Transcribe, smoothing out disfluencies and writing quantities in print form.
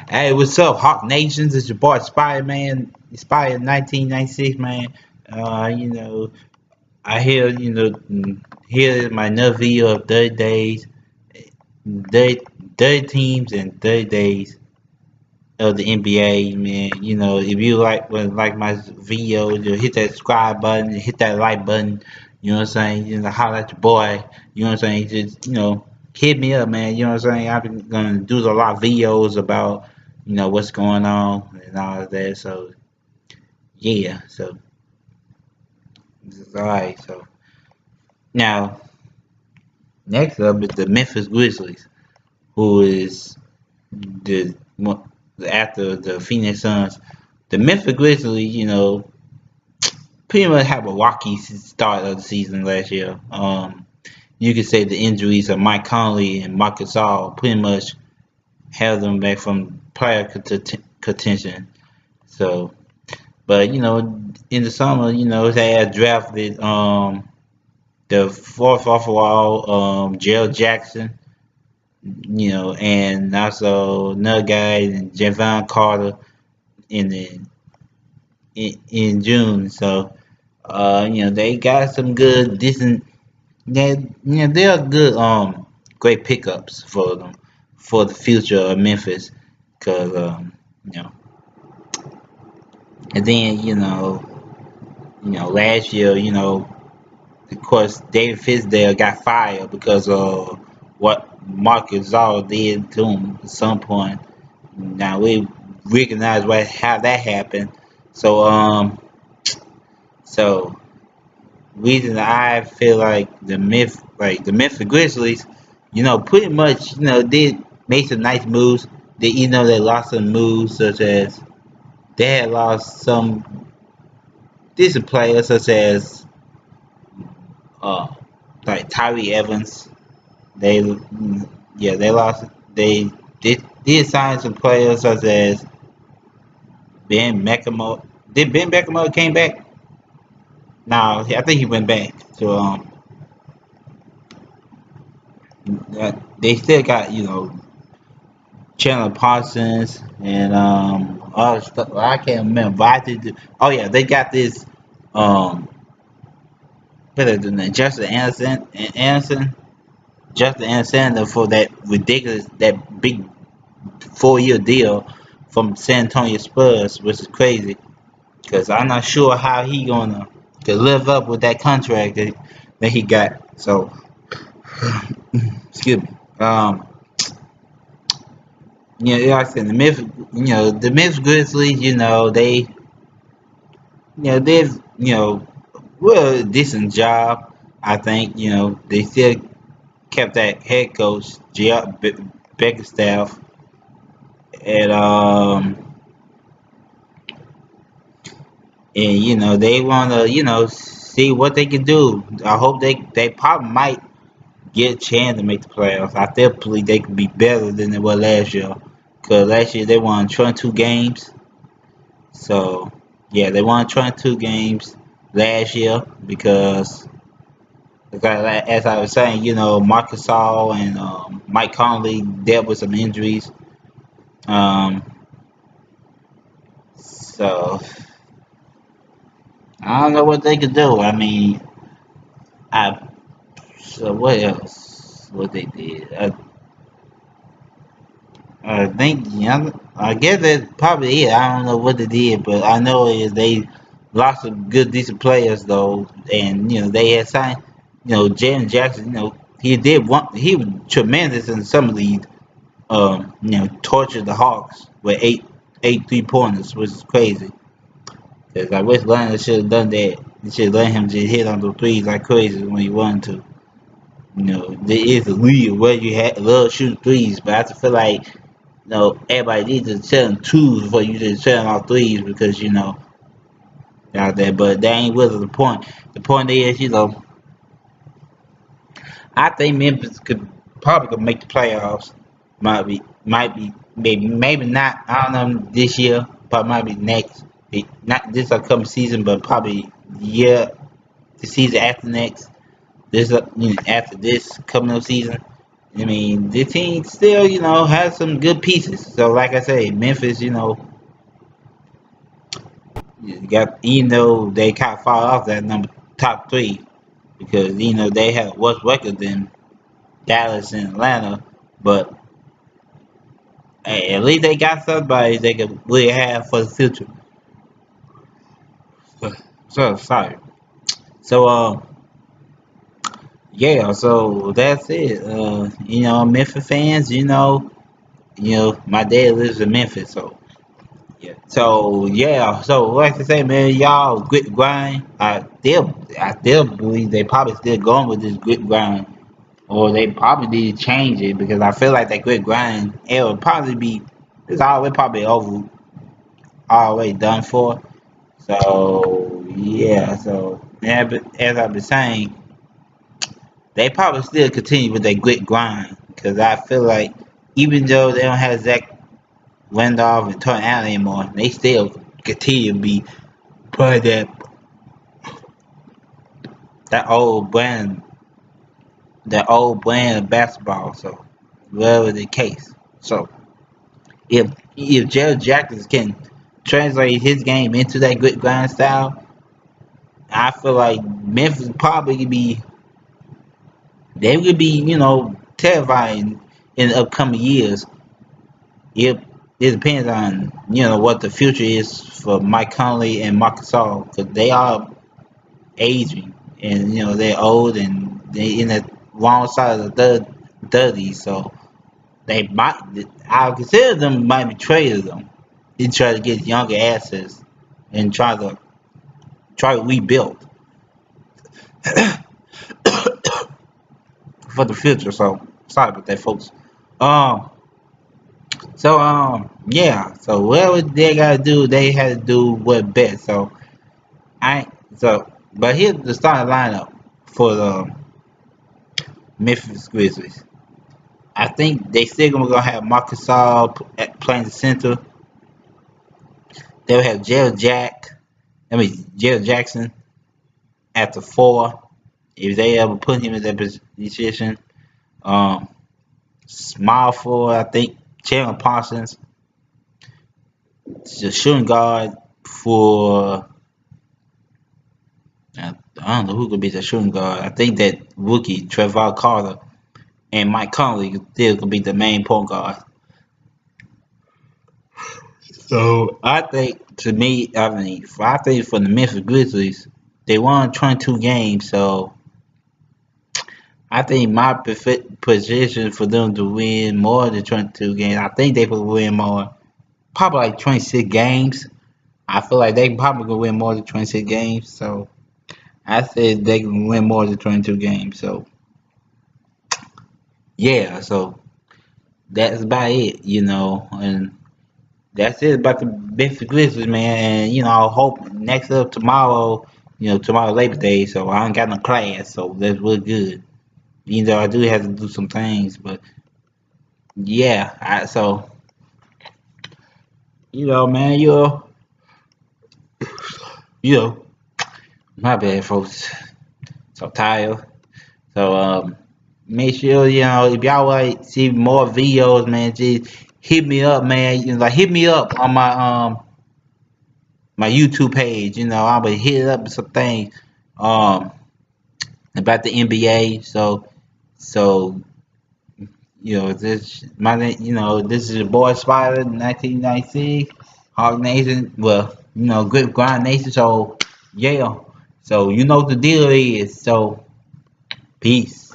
Hey, what's up, Hawk Nations? It's your boy Spider-Man, Spider 1996, man. You know, I hear, here my another video of 30 days, 30, 30 teams and 30 days of the NBA, man. If you like my video, you hit that subscribe button, hit that like button. You know what I'm saying? Holler at your boy. You know what I'm saying? Just hit me up, man. You know what I'm saying? I've been gonna do a lot of videos about what's going on and all of that. So yeah, so this is all right. So now next up is the Memphis Grizzlies, who is the after the Phoenix Suns. The Memphis Grizzlies, pretty much have a rocky start of the season last year. You could say the injuries of Mike Conley and Marc Gasol pretty much held them back from player contention. So, but in the summer, they had drafted the fourth overall Gerald Jackson, and also another guy, Javon Carter, in the in June. So, they got some good, decent. They're good, great pickups for them for the future of Memphis, cause you know, and then last year, of course, David Fizdale got fired because of what Marc Gasol did to him at some point. Now we recognize how that happened. So so reason I feel like the Memphis Grizzlies, pretty much, did make some nice moves. They lost some moves such as they had lost some decent players such as uh like Tyree Evans. They yeah they lost did sign some players such as Ben McLemore. Did Ben McLemore came back? No, I think he went back to they still got Chandler Parsons and other stuff. I can't remember. But oh yeah, they got this what is the name? Justin Anderson for that ridiculous that big 4-year deal from San Antonio Spurs, which is crazy because I'm not sure how he gonna to live up with that contract that he got. So excuse me. Like I said, the Memphis Grizzlies, they've, well, a decent job. I think, they still kept that head coach, Beckerstaff, and they want to, see what they can do. I hope they probably might get a chance to make the playoffs. I still believe they could be better than they were last year. Because last year they won 22 games. So, yeah, they won 22 games last year because, as I was saying, Marc Gasol and Mike Conley dealt with some injuries. Um, so, I don't know what they could do. I mean, I so what else? What they did? I think, I guess that probably it. I don't know what they did, but I know is they lost some good, decent players though, and they had signed, Jalen Jackson. He was tremendous in some of these, tortured the Hawks with eight 3-pointers, which is crazy. Because I wish Lionel should have done that. They should let him just hit on the threes like crazy when he wanted to. There is a league where you love shooting threes, but I just feel like everybody needs to tell them twos before you just tell them all threes because out there. But that ain't really the point. The point is, I think Memphis could make the playoffs. Maybe not. I don't know this year, but might be next. Not this upcoming season, but probably the season after next. This after this coming up season, I mean, the team still, has some good pieces. So, like I say, Memphis, got even though they kind of fall off that number top three because they have worse record than Dallas and Atlanta, but hey, at least they got somebody they can really have for the future. So sorry. So yeah, so that's it. Memphis fans, my dad lives in Memphis, so yeah. So yeah, so like I say, man, y'all grit grind. I still believe they probably still going with this grit grind, or they probably need to change it because I feel like that grit grind it would probably be it's already probably over, already done for. So yeah, so yeah, but as I've been saying, they probably still continue with their grit grind because I feel like even though they don't have Zach Randolph and Tony Allen anymore, they still continue to be part of that old brand of basketball. So whatever the case, so if Jared Jackson can translate his game into that grit grind style, I feel like Memphis probably could be they would be terrifying in the upcoming years. It depends on what the future is for Mike Conley and Marc Gasol because they are aging and they're old and they in the wrong side of the 30s. So they might I consider them might be traded them and try to get younger assets and try to rebuild for the future. So sorry about that, folks. Um. Yeah. So whatever they gotta do, they had to do what best. I but here's the starting lineup for the Memphis Grizzlies. I think they still gonna have Marcus Gasol playing the center. They'll have Jared Jackson at the four if they ever put him in that position. Um, Small forward, I think Chandler Parsons, the shooting guard for I don't know who could be the shooting guard. I think that rookie Trevor Carter and Mike Conley still could be the main point guard. So I think I think for the Memphis Grizzlies, they won 22 games. So I think my position for them to win more than 22 games, I think they will win more, probably like 26 games. I feel like they probably gonna win more than 26 games. So I said they can win more than 22 games. So yeah, so that's about it. And that's it about the Memphis Grizzlies, man. And I hope next up tomorrow, tomorrow Labor Day, so I ain't got no class, so that's real good. Even though I do have to do some things, but yeah, man, you know, my bad, folks. So tired. So make sure if y'all want to see more videos, man, just hit me up, man. Like hit me up on my YouTube page. I'm gonna hit it up with some things um about the NBA. So this my name. This is your boy Spider, 1996, Hawk Nation. Well, Good Grind Nation. So yeah. So you know what the deal is. So peace.